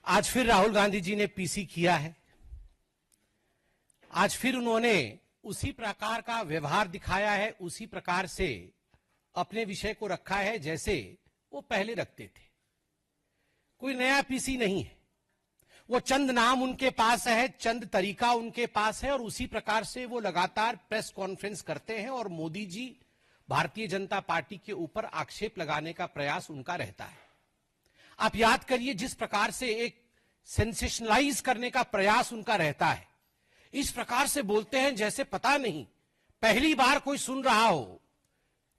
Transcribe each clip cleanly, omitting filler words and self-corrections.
आज फिर राहुल गांधी जी ने पीसी किया है। आज फिर उन्होंने उसी प्रकार का व्यवहार दिखाया है, उसी प्रकार से अपने विषय को रखा है जैसे वो पहले रखते थे। कोई नया पीसी नहीं है, वो चंद नाम उनके पास है, चंद तरीका उनके पास है और उसी प्रकार से वो लगातार प्रेस कॉन्फ्रेंस करते हैं और मोदी जी, भारतीय जनता पार्टी के ऊपर आक्षेप लगाने का प्रयास उनका रहता है। आप याद करिए, जिस प्रकार से एक सेंसेशनलाइज करने का प्रयास उनका रहता है, इस प्रकार से बोलते हैं जैसे पता नहीं पहली बार कोई सुन रहा हो,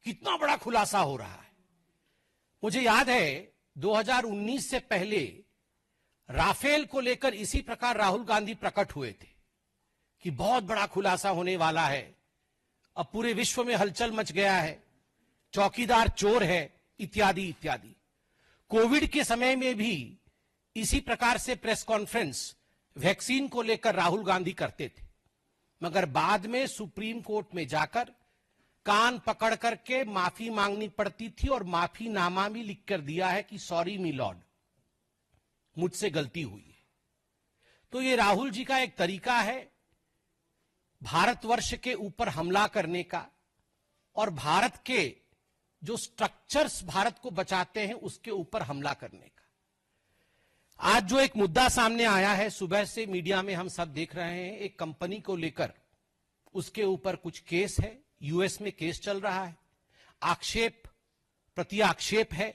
कितना बड़ा खुलासा हो रहा है। मुझे याद है 2019 से पहले राफेल को लेकर इसी प्रकार राहुल गांधी प्रकट हुए थे कि बहुत बड़ा खुलासा होने वाला है, अब पूरे विश्व में हलचल मच गया है, चौकीदार चोर है, इत्यादि इत्यादि। कोविड के समय में भी इसी प्रकार से प्रेस कॉन्फ्रेंस वैक्सीन को लेकर राहुल गांधी करते थे, मगर बाद में सुप्रीम कोर्ट में जाकर कान पकड़ करके माफी मांगनी पड़ती थी और माफीनामा भी लिख कर दिया है कि सॉरी मी लॉर्ड, मुझसे गलती हुई है। तो ये राहुल जी का एक तरीका है भारतवर्ष के ऊपर हमला करने का और भारत के जो स्ट्रक्चर्स भारत को बचाते हैं उसके ऊपर हमला करने का। आज जो एक मुद्दा सामने आया है, सुबह से मीडिया में हम सब देख रहे हैं, एक कंपनी को लेकर उसके ऊपर कुछ केस है, यूएस में केस चल रहा है, आक्षेप प्रति आक्षेप है।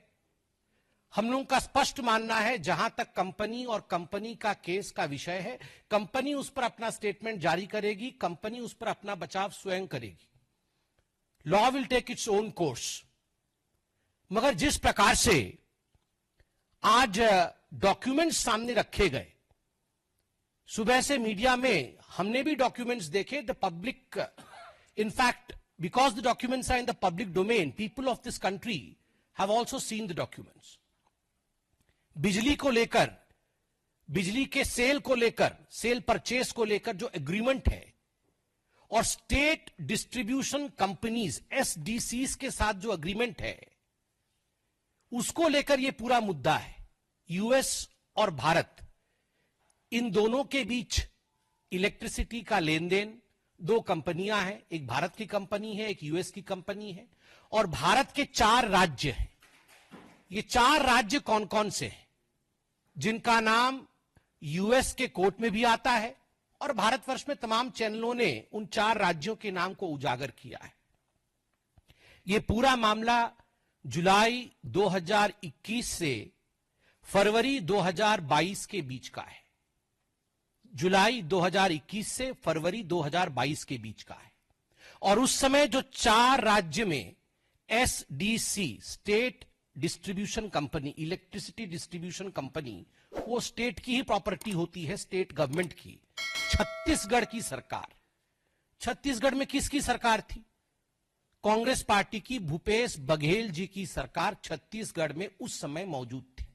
हम लोगों का स्पष्ट मानना है जहां तक कंपनी और कंपनी का केस का विषय है, कंपनी उस पर अपना स्टेटमेंट जारी करेगी, कंपनी उस पर अपना बचाव स्वयं करेगी। Law will take its own course. मगर जिस प्रकार से आज डॉक्यूमेंट्स सामने रखे गए, सुबह से मीडिया में हमने भी डॉक्यूमेंट्स देखे, the public, in fact because the documents are in the public domain, people of this country have also seen the documents. बिजली को लेकर, बिजली के सेल को लेकर, सेल परचेस को लेकर जो एग्रीमेंट है और स्टेट डिस्ट्रीब्यूशन कंपनीज एसडीसीज के साथ जो एग्रीमेंट है, उसको लेकर यह पूरा मुद्दा है। यूएस और भारत, इन दोनों के बीच इलेक्ट्रिसिटी का लेन देन, दो कंपनियां हैं, एक भारत की कंपनी है, एक यूएस की कंपनी है, और भारत के 4 राज्य हैं। ये 4 राज्य कौन कौन से हैं, जिनका नाम यूएस के कोर्ट में भी आता है और भारतवर्ष में तमाम चैनलों ने उन 4 राज्यों के नाम को उजागर किया है। यह पूरा मामला जुलाई 2021 से फरवरी 2022 के बीच का है। जुलाई 2021 से फरवरी 2022 के बीच का है। और उस समय जो 4 राज्य में SDC, state distribution company, electricity distribution company, वो स्टेट की ही प्रॉपर्टी होती है, स्टेट गवर्नमेंट की। छत्तीसगढ़ की सरकार, छत्तीसगढ़ में किसकी सरकार थी? कांग्रेस पार्टी की, भूपेश बघेल जी की सरकार छत्तीसगढ़ में उस समय मौजूद थी,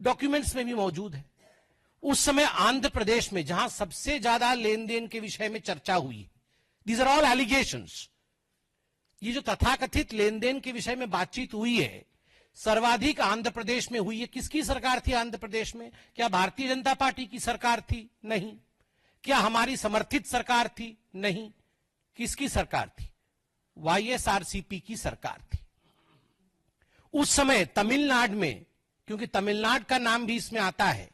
डॉक्यूमेंट्स में भी मौजूद है। उस समय आंध्र प्रदेश में, जहां सबसे ज्यादा लेन देन के विषय में चर्चा हुई, दीज आर ऑल एलिगेशंस, ये जो तथाकथित लेन देन के विषय में बातचीत हुई है, सर्वाधिक आंध्र प्रदेश में हुई है। किसकी सरकार थी आंध्र प्रदेश में? क्या भारतीय जनता पार्टी की सरकार थी? नहीं। क्या हमारी समर्थित सरकार थी? नहीं। किसकी सरकार थी? वाईएसआरसीपी की सरकार थी। उस समय तमिलनाडु में, क्योंकि तमिलनाडु का नाम भी इसमें आता है,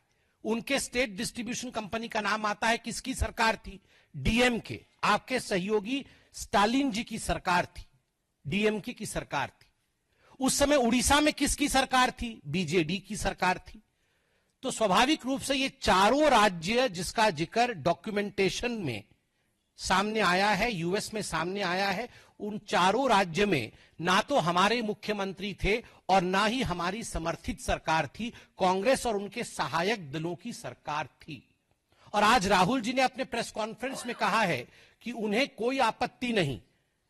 उनके स्टेट डिस्ट्रीब्यूशन कंपनी का नाम आता है। किसकी सरकार थी? डीएमके, आपके सहयोगी स्टालिन जी की सरकार थी, डीएमके की सरकार थी। उस समय उड़ीसा में किसकी सरकार थी? बीजेडी की सरकार थी। तो स्वाभाविक रूप से ये चारों राज्य जिसका जिक्र डॉक्यूमेंटेशन में सामने आया है, यूएस में सामने आया है, उन चारों राज्य में ना तो हमारे मुख्यमंत्री थे और ना ही हमारी समर्थित सरकार थी, कांग्रेस और उनके सहायक दलों की सरकार थी। और आज राहुल जी ने अपने प्रेस कॉन्फ्रेंस में कहा है कि उन्हें कोई आपत्ति नहीं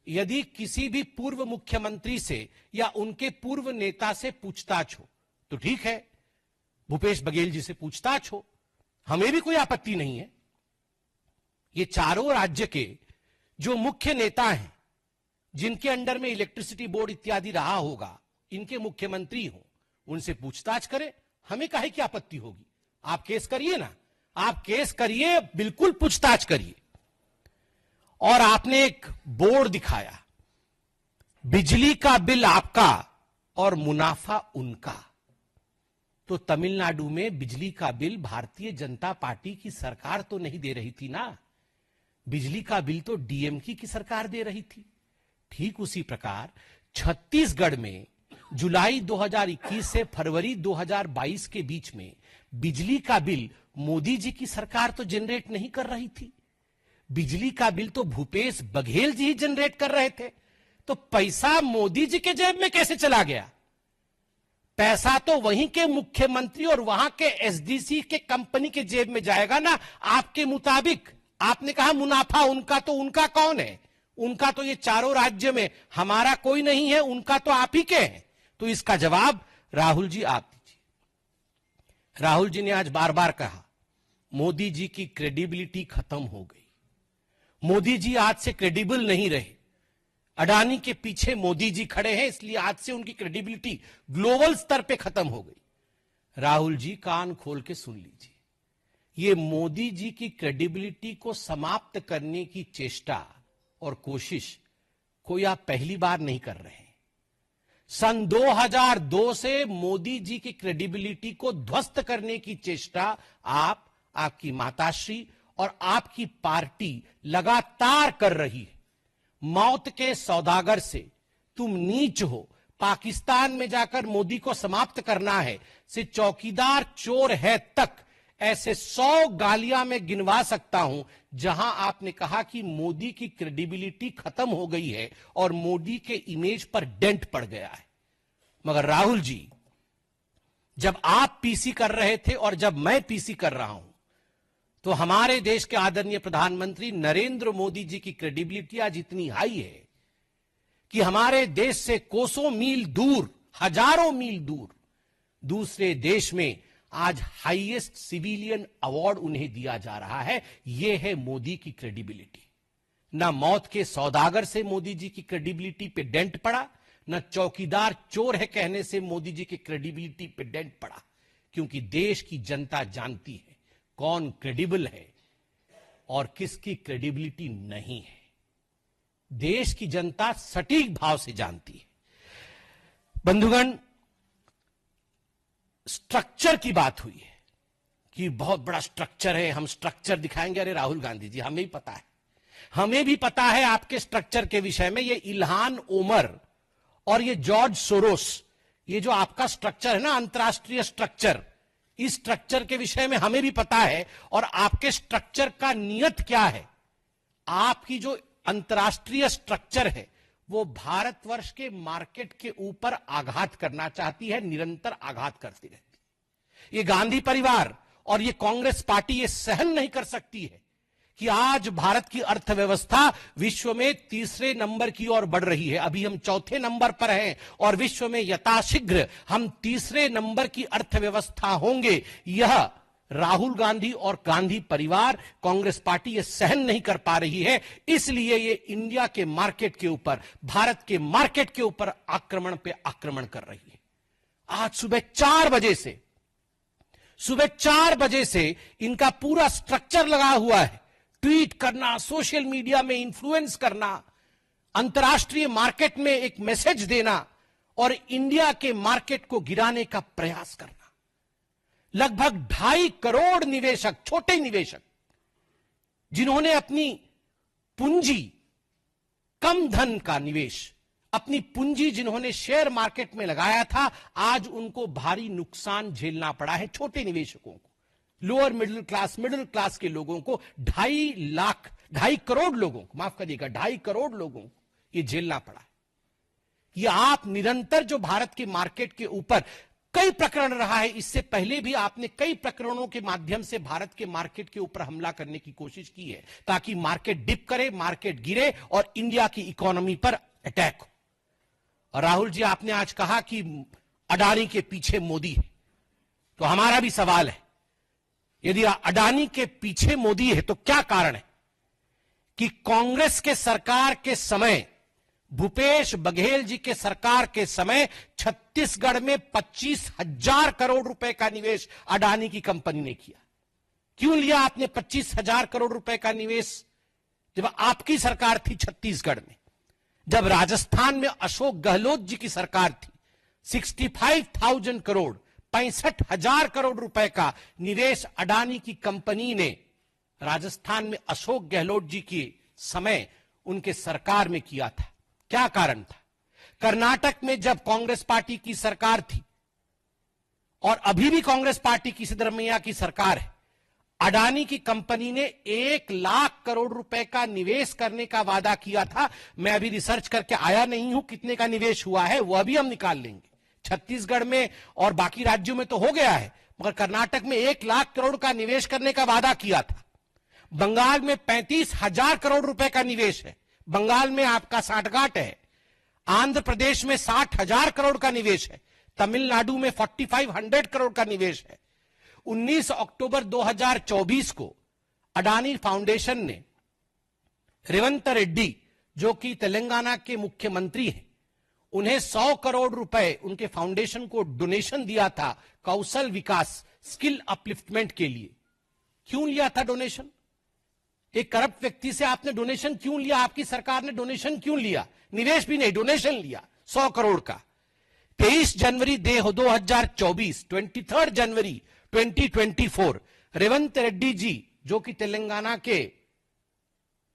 यदि किसी भी पूर्व मुख्यमंत्री से या उनके पूर्व नेता से पूछताछ हो, तो ठीक है, भूपेश बघेल जी से पूछताछ हो, हमें भी कोई आपत्ति नहीं है। ये चारों राज्य के जो मुख्य नेता हैं, जिनके अंडर में इलेक्ट्रिसिटी बोर्ड इत्यादि रहा होगा, इनके मुख्यमंत्री हो, उनसे पूछताछ करें, हमें काहे की आपत्ति होगी? आप केस करिए ना, आप केस करिए, बिल्कुल पूछताछ करिए। और आपने एक बोर्ड दिखाया, बिजली का बिल आपका और मुनाफा उनका। तो तमिलनाडु में बिजली का बिल भारतीय जनता पार्टी की सरकार तो नहीं दे रही थी ना, बिजली का बिल तो डीएमके की सरकार दे रही थी। ठीक उसी प्रकार छत्तीसगढ़ में जुलाई 2021 से फरवरी 2022 के बीच में बिजली का बिल मोदी जी की सरकार तो जनरेट नहीं कर रही थी, बिजली का बिल तो भूपेश बघेल जी ही जनरेट कर रहे थे। तो पैसा मोदी जी के जेब में कैसे चला गया? पैसा तो वहीं के मुख्यमंत्री और वहां के एसडीसी के कंपनी के जेब में जाएगा ना। आपके मुताबिक आपने कहा मुनाफा उनका, तो उनका कौन है? उनका तो ये चारों राज्य में, हमारा कोई नहीं है, उनका तो आप ही के हैं। तो इसका जवाब राहुल जी आप दीजिए। राहुल जी ने आज बार बार कहा मोदी जी की क्रेडिबिलिटी खत्म हो गई, मोदी जी आज से क्रेडिबल नहीं रहे, अडानी के पीछे मोदी जी खड़े हैं, इसलिए आज से उनकी क्रेडिबिलिटी ग्लोबल स्तर पे खत्म हो गई। राहुल जी कान खोल के सुन लीजिए, ये मोदी जी की क्रेडिबिलिटी को समाप्त करने की चेष्टा और कोशिश कोई आप पहली बार नहीं कर रहे हैं। सन 2002 से मोदी जी की क्रेडिबिलिटी को ध्वस्त करने की चेष्टा आप, आपकी माताश्री और आपकी पार्टी लगातार कर रही है। मौत के सौदागर से तुम नीच हो, पाकिस्तान में जाकर मोदी को समाप्त करना है, से चौकीदार चोर है तक, ऐसे 100 गालियां मैं गिनवा सकता हूं जहां आपने कहा कि मोदी की क्रेडिबिलिटी खत्म हो गई है और मोदी के इमेज पर डेंट पड़ गया है। मगर राहुल जी, जब आप पीसी कर रहे थे और जब मैं पीसी कर रहा हूं, तो हमारे देश के आदरणीय प्रधानमंत्री नरेंद्र मोदी जी की क्रेडिबिलिटी आज इतनी हाई है कि हमारे देश से कोसों मील दूर, हजारों मील दूर दूसरे देश में आज हाईएस्ट सिविलियन अवार्ड उन्हें दिया जा रहा है। यह है मोदी की क्रेडिबिलिटी। ना मौत के सौदागर से मोदी जी की क्रेडिबिलिटी पे डेंट पड़ा, ना चौकीदार चोर है कहने से मोदी जी की क्रेडिबिलिटी पे डेंट पड़ा, क्योंकि देश की जनता जानती है कौन क्रेडिबल है और किसकी क्रेडिबिलिटी नहीं है। देश की जनता सटीक भाव से जानती है। बंधुगण, स्ट्रक्चर की बात हुई है कि बहुत बड़ा स्ट्रक्चर है, हम स्ट्रक्चर दिखाएंगे। अरे राहुल गांधी जी, हमें भी पता है, हमें भी पता है आपके स्ट्रक्चर के विषय में। ये इल्हान ओमर और ये जॉर्ज सोरोस, ये जो आपका स्ट्रक्चर है ना, अंतरराष्ट्रीय स्ट्रक्चर, इस स्ट्रक्चर के विषय में हमें भी पता है। और आपके स्ट्रक्चर का नियत क्या है? आपकी जो अंतरराष्ट्रीय स्ट्रक्चर है वो भारतवर्ष के मार्केट के ऊपर आघात करना चाहती है, निरंतर आघात करती रहती है। ये गांधी परिवार और ये कांग्रेस पार्टी ये सहन नहीं कर सकती है कि आज भारत की अर्थव्यवस्था विश्व में तीसरे नंबर की ओर बढ़ रही है। अभी हम चौथे नंबर पर हैं और विश्व में यथाशीघ्र हम तीसरे नंबर की अर्थव्यवस्था होंगे। यह राहुल गांधी और गांधी परिवार, कांग्रेस पार्टी ये सहन नहीं कर पा रही है, इसलिए ये इंडिया के मार्केट के ऊपर, भारत के मार्केट के ऊपर आक्रमण पे आक्रमण कर रही है। आज सुबह 4 बजे से इनका पूरा स्ट्रक्चर लगा हुआ है, ट्वीट करना, सोशल मीडिया में इन्फ्लुएंस करना, अंतर्राष्ट्रीय मार्केट में एक मैसेज देना और इंडिया के मार्केट को गिराने का प्रयास करना। लगभग 2.5 करोड़ निवेशक, छोटे निवेशक, जिन्होंने अपनी पूंजी, कम धन का निवेश, अपनी पूंजी जिन्होंने शेयर मार्केट में लगाया था, आज उनको भारी नुकसान झेलना पड़ा है। छोटे निवेशकों को, लोअर मिडिल क्लास के लोगों को, 2.5 करोड़ लोगों को, माफ करिएगा, 2.5 करोड़ लोगों को यह झेलना पड़ा है। यह आप निरंतर जो भारत के मार्केट के ऊपर कई प्रकरण रहा है, इससे पहले भी आपने कई प्रकरणों के माध्यम से भारत के मार्केट के ऊपर हमला करने की कोशिश की है, ताकि मार्केट डिप करे, मार्केट गिरे और इंडिया की इकोनॉमी पर अटैक हो। और राहुल जी, आपने आज कहा कि अडानी के पीछे मोदी है, तो हमारा भी सवाल है, यदि अडानी के पीछे मोदी है तो क्या कारण है कि कांग्रेस के सरकार के समय भूपेश बघेल जी के सरकार के समय छत्तीसगढ़ में 25,000 करोड़ रुपए का निवेश अडानी की कंपनी ने किया। क्यों लिया आपने 25,000 करोड़ रुपए का निवेश? जब आपकी सरकार थी छत्तीसगढ़ में, जब राजस्थान में अशोक गहलोत जी की सरकार थी, 65,000 करोड़ 65,000 करोड़ रुपए का निवेश अडानी की कंपनी ने राजस्थान में अशोक गहलोत जी के समय उनके सरकार में किया था। क्या कारण था? कर्नाटक में जब कांग्रेस पार्टी की सरकार थी, और अभी भी कांग्रेस पार्टी की सिद्धरमैया की सरकार है, अडानी की कंपनी ने 1 लाख करोड़ रुपए का निवेश करने का वादा किया था। मैं अभी रिसर्च करके आया नहीं हूं कितने का निवेश हुआ है, वह भी हम निकाल लेंगे। छत्तीसगढ़ में और बाकी राज्यों में तो हो गया है, मगर कर्नाटक में 1 लाख करोड़ का निवेश करने का वादा किया था। बंगाल में 35,000 करोड़ रुपए का निवेश है, बंगाल में आपका साठगांठ है। आंध्र प्रदेश में 60,000 करोड़ का निवेश है, तमिलनाडु में 4,500 करोड़ का निवेश है। 19 अक्टूबर 2024 को अडानी फाउंडेशन ने रेवंत रेड्डी, जो कि तेलंगाना के मुख्यमंत्री हैं, उन्हें 100 करोड़ रुपए उनके फाउंडेशन को डोनेशन दिया था कौशल विकास, स्किल अपलिफ्टमेंट के लिए। क्यों लिया था डोनेशन? एक करप्ट व्यक्ति से आपने डोनेशन क्यों लिया? आपकी सरकार ने डोनेशन क्यों लिया? निवेश भी नहीं, डोनेशन लिया 100 करोड़ का। 23 जनवरी 2024, 23 जनवरी 2024, रेवंत रेड्डी जी, जो कि तेलंगाना के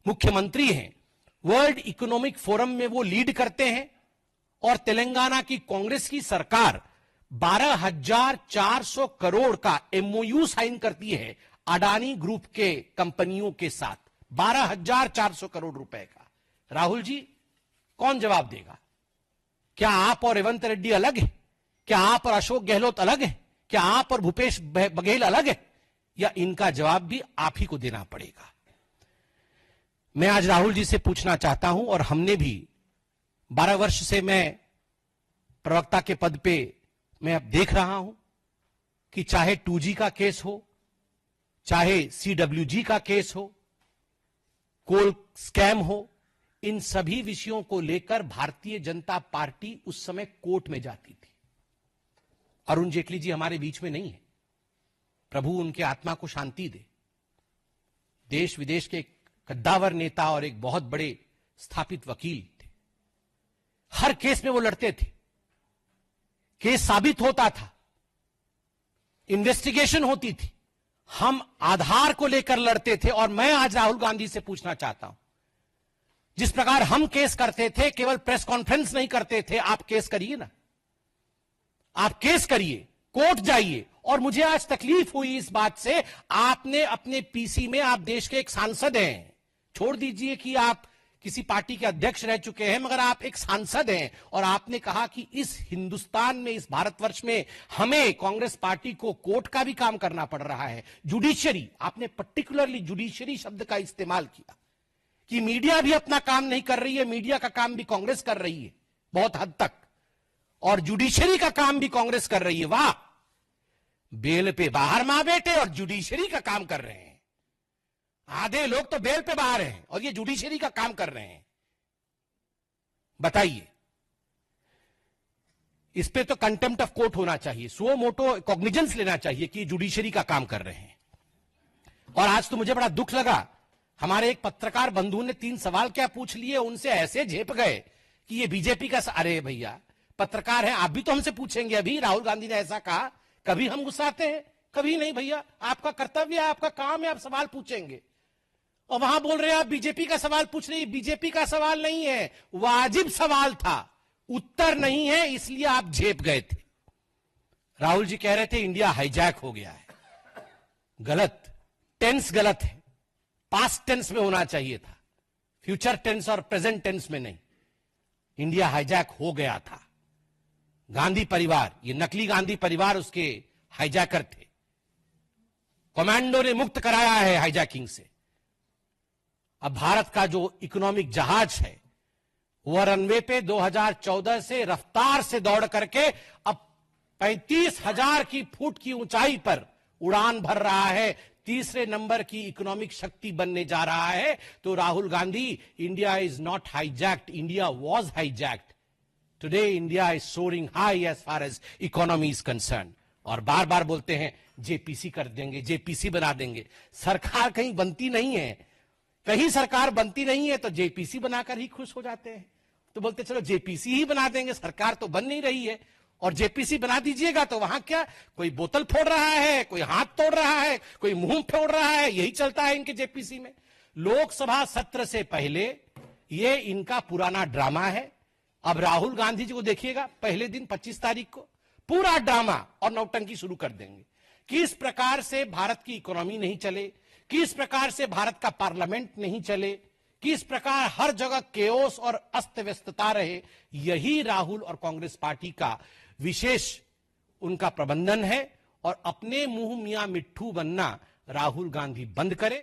मुख्यमंत्री हैं, वर्ल्ड इकोनॉमिक फोरम में वो लीड करते हैं, और तेलंगाना की कांग्रेस की सरकार 12,400 करोड़ का एमओयू साइन करती है अडानी ग्रुप के कंपनियों के साथ। 12,400 करोड़ रुपए का। राहुल जी, कौन जवाब देगा? क्या आप और रेवंत रेड्डी अलग है? क्या आप और अशोक गहलोत अलग है? क्या आप और भूपेश बघेल अलग है? या इनका जवाब भी आप ही को देना पड़ेगा? मैं आज राहुल जी से पूछना चाहता हूं, और हमने भी 12 वर्ष से मैं प्रवक्ता के पद पे मैं अब देख रहा हूं कि चाहे 2G का केस हो, चाहे CWG का केस हो, कोल स्कैम हो, इन सभी विषयों को लेकर भारतीय जनता पार्टी उस समय कोर्ट में जाती थी। अरुण जेटली जी हमारे बीच में नहीं है, प्रभु उनके आत्मा को शांति दे। देश विदेश के एक कद्दावर नेता और एक बहुत बड़े स्थापित वकील थे। हर केस में वो लड़ते थे, केस साबित होता था, इन्वेस्टिगेशन होती थी, हम आधार को लेकर लड़ते थे। और मैं आज राहुल गांधी से पूछना चाहता हूं, जिस प्रकार हम केस करते थे, केवल प्रेस कॉन्फ्रेंस नहीं करते थे, आप केस करिए ना, आप केस करिए, कोर्ट जाइए। और मुझे आज तकलीफ हुई इस बात से, आपने अपने पीसी में, आप देश के एक सांसद हैं, छोड़ दीजिए कि आप किसी पार्टी के अध्यक्ष रह चुके हैं, मगर आप एक सांसद हैं, और आपने कहा कि इस हिंदुस्तान में, इस भारतवर्ष में हमें कांग्रेस पार्टी को कोर्ट का भी काम करना पड़ रहा है, जुडिशियरी। आपने पर्टिकुलरली जुडिशियरी शब्द का इस्तेमाल किया कि मीडिया भी अपना काम नहीं कर रही है, मीडिया का काम भी कांग्रेस कर रही है बहुत हद तक, और जुडिशियरी का काम भी कांग्रेस कर रही है। वाह, बेल पे बाहर मां बेटे और जुडिशियरी का काम कर रहे हैं। आधे लोग तो बेल पे बाहर हैं और ये जुडिशियरी का काम कर रहे हैं। बताइए, इस पे तो कंटेम्प्ट ऑफ कोर्ट होना चाहिए, सुओ मोटो कॉग्निजेंस लेना चाहिए कि जुडिशियरी का काम कर रहे हैं। और आज तो मुझे बड़ा दुख लगा, हमारे एक पत्रकार बंधु ने 3 सवाल क्या पूछ लिए, उनसे ऐसे झेप गए कि ये बीजेपी का। अरे भैया, पत्रकार हैं, आप भी तो हमसे पूछेंगे। अभी राहुल गांधी ने ऐसा कहा, कभी हम गुस्साते हैं? कभी नहीं भैया, आपका कर्तव्य है, आपका काम है, आप सवाल पूछेंगे। और वहां बोल रहे हैं आप बीजेपी का सवाल पूछ रहे हैं। बीजेपी का सवाल नहीं है, वाजिब सवाल था, उत्तर नहीं है, इसलिए आप झेप गए थे। राहुल जी कह रहे थे इंडिया हाईजैक हो गया है। गलत, टेंस गलत है, पास्ट टेंस में होना चाहिए था, फ्यूचर टेंस और प्रेजेंट टेंस में नहीं। इंडिया हाईजैक हो गया था। गांधी परिवार, ये नकली गांधी परिवार उसके हाईजैकर थे। कमांडो ने मुक्त कराया है हाईजैकिंग से। अब भारत का जो इकोनॉमिक जहाज है वह रनवे पे 2014 से रफ्तार से दौड़ करके अब 35,000 फुट की ऊंचाई पर उड़ान भर रहा है, तीसरे नंबर की इकोनॉमिक शक्ति बनने जा रहा है, तो Rahul Gandhi, India is not hijacked, India was hijacked. Today India is soaring high as far as economy is concern. और बार बार बोलते हैं जेपीसी कर देंगे, जेपीसी बना देंगे. सरकार कहीं बनती नहीं है, कहीं सरकार बनती नहीं है तो जेपीसी बनाकर ही खुश हो जाते हैं. तो बोलते चलो जेपीसी ही बना देंगे, सरकार तो बन नहीं रही है. और जेपीसी बना दीजिएगा तो वहां क्या, कोई बोतल फोड़ रहा है, कोई हाथ तोड़ रहा है, कोई मुंह फोड़ रहा है, यही चलता है इनके जेपीसी में. लोकसभा सत्र से पहले ये इनका पुराना ड्रामा है. अब राहुल गांधी जी को देखिएगा, पहले दिन 25 तारीख को पूरा ड्रामा और नौटंकी शुरू कर देंगे. किस प्रकार से भारत की इकोनॉमी नहीं चले, किस प्रकार से भारत का पार्लियामेंट नहीं चले, किस प्रकार हर जगह केओस और अस्त व्यस्तता रहे, यही राहुल और कांग्रेस पार्टी का विशेष उनका प्रबंधन है. और अपने मुंह मियां मिट्ठू बनना राहुल गांधी बंद करे.